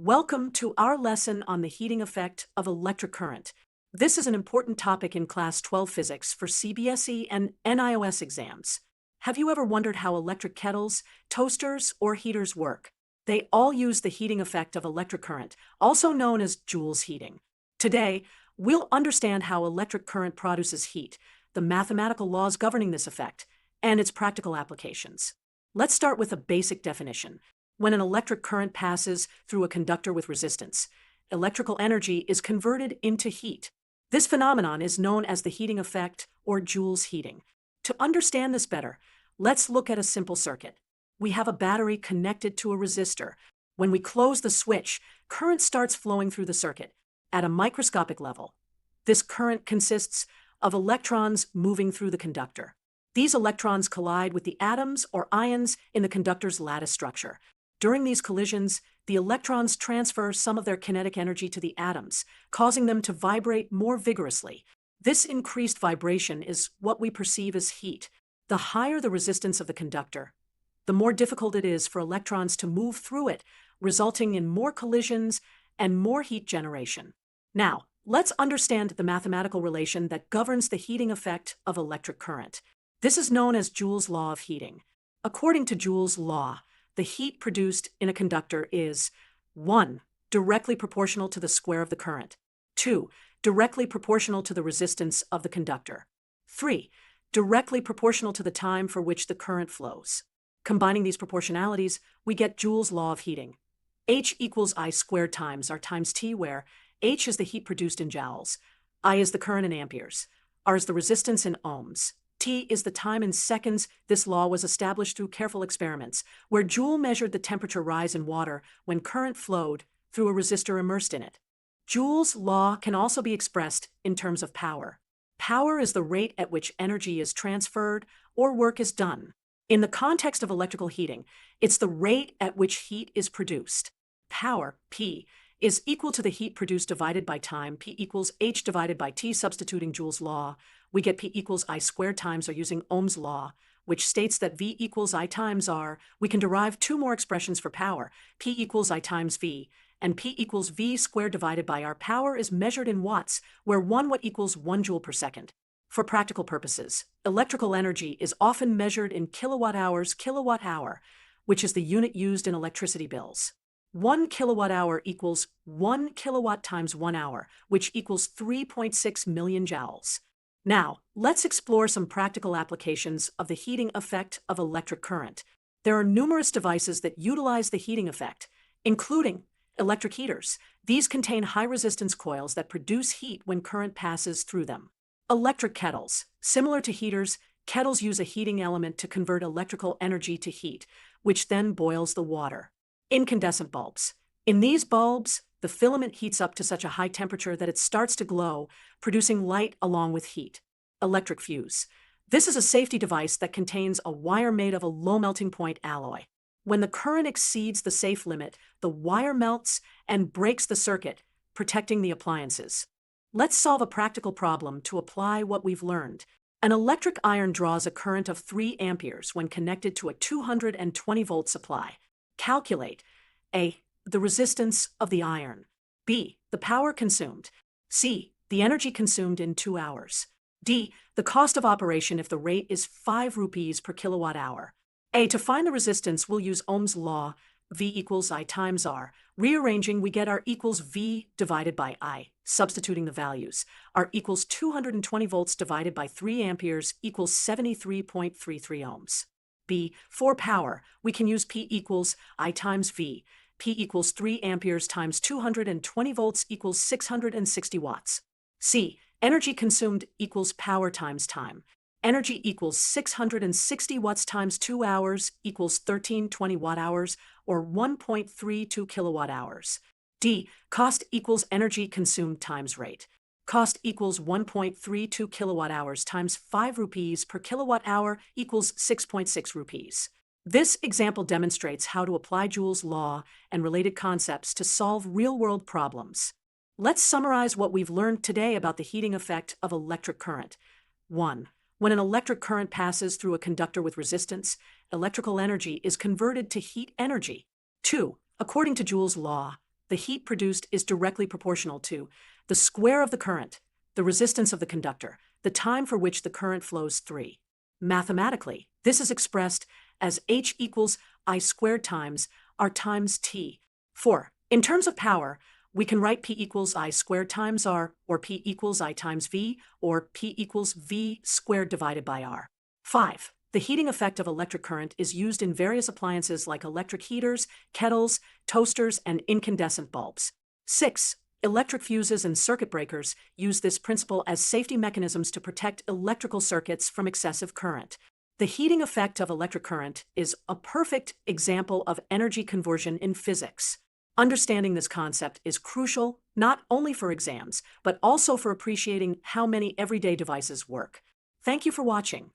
Welcome to our lesson on the heating effect of electric current. This is an important topic in Class 12 Physics for CBSE and NIOS exams. Have you ever wondered how electric kettles, toasters, or heaters work? They all use the heating effect of electric current, also known as Joule's heating. Today, we'll understand how electric current produces heat, the mathematical laws governing this effect, and its practical applications. Let's start with a basic definition. When an electric current passes through a conductor with resistance, electrical energy is converted into heat. This phenomenon is known as the heating effect or Joule's heating. To understand this better, let's look at a simple circuit. We have a battery connected to a resistor. When we close the switch, current starts flowing through the circuit. At a microscopic level, this current consists of electrons moving through the conductor. These electrons collide with the atoms or ions in the conductor's lattice structure. During these collisions, the electrons transfer some of their kinetic energy to the atoms, causing them to vibrate more vigorously. This increased vibration is what we perceive as heat. The higher the resistance of the conductor, the more difficult it is for electrons to move through it, resulting in more collisions and more heat generation. Now, let's understand the mathematical relation that governs the heating effect of electric current. This is known as Joule's law of heating. According to Joule's law, the heat produced in a conductor is 1. Directly proportional to the square of the current. 2. Directly proportional to the resistance of the conductor. 3. Directly proportional to the time for which the current flows. Combining these proportionalities, we get Joule's law of heating. H equals I squared times R times T, where H is the heat produced in joules, I is the current in amperes, R is the resistance in ohms, T is the time in seconds. This law was established through careful experiments, where Joule measured the temperature rise in water when current flowed through a resistor immersed in it. Joule's law can also be expressed in terms of power. Power is the rate at which energy is transferred or work is done. In the context of electrical heating, it's the rate at which heat is produced. Power, P, is equal to the heat produced divided by time. P equals H divided by T. Substituting Joule's law, we get P equals I squared times R using Ohm's law, which states that V equals I times R. We can derive two more expressions for power, P equals I times V, and P equals V squared divided by R. Power is measured in watts, where 1 watt equals 1 joule per second. For practical purposes, electrical energy is often measured in kilowatt hour, which is the unit used in electricity bills. 1 kilowatt hour equals 1 kilowatt times 1 hour, which equals 3.6 million joules. Now, let's explore some practical applications of the heating effect of electric current. There are numerous devices that utilize the heating effect, including electric heaters. These contain high-resistance coils that produce heat when current passes through them. Electric kettles. Similar to heaters, kettles use a heating element to convert electrical energy to heat, which then boils the water. Incandescent bulbs. In these bulbs, the filament heats up to such a high temperature that it starts to glow, producing light along with heat. Electric fuse. This is a safety device that contains a wire made of a low melting point alloy. When the current exceeds the safe limit, the wire melts and breaks the circuit, protecting the appliances. Let's solve a practical problem to apply what we've learned. An electric iron draws a current of 3 amperes when connected to a 220-volt supply. Calculate A. The resistance of the iron. B. The power consumed. C. The energy consumed in 2 hours. D. The cost of operation if the rate is 5 rupees per kilowatt hour. A. To find the resistance, we'll use Ohm's law, V equals I times R. Rearranging, we get R equals V divided by I. Substituting the values, R equals 220 volts divided by 3 amperes equals 73.33 ohms. B. For power, we can use P equals I times V. P equals 3 amperes times 220 volts equals 660 watts. C. Energy consumed equals power times time. Energy equals 660 watts times 2 hours equals 1320 watt-hours, or 1.32 kilowatt-hours. D. Cost equals energy consumed times rate. Cost equals 1.32 kilowatt-hours times 5 rupees per kilowatt-hour equals 6.6 rupees. This example demonstrates how to apply Joule's law and related concepts to solve real-world problems. Let's summarize what we've learned today about the heating effect of electric current. 1. When an electric current passes through a conductor with resistance, electrical energy is converted to heat energy. 2. According to Joule's law, the heat produced is directly proportional to the square of the current, the resistance of the conductor, the time for which the current flows through. Mathematically, this is expressed as H equals I squared times R times T. 4. In terms of power, we can write P equals I squared times R, or P equals I times V, or P equals V squared divided by R. 5. The heating effect of electric current is used in various appliances like electric heaters, kettles, toasters, and incandescent bulbs. 6. Electric fuses and circuit breakers use this principle as safety mechanisms to protect electrical circuits from excessive current. The heating effect of electric current is a perfect example of energy conversion in physics. Understanding this concept is crucial not only for exams, but also for appreciating how many everyday devices work. Thank you for watching.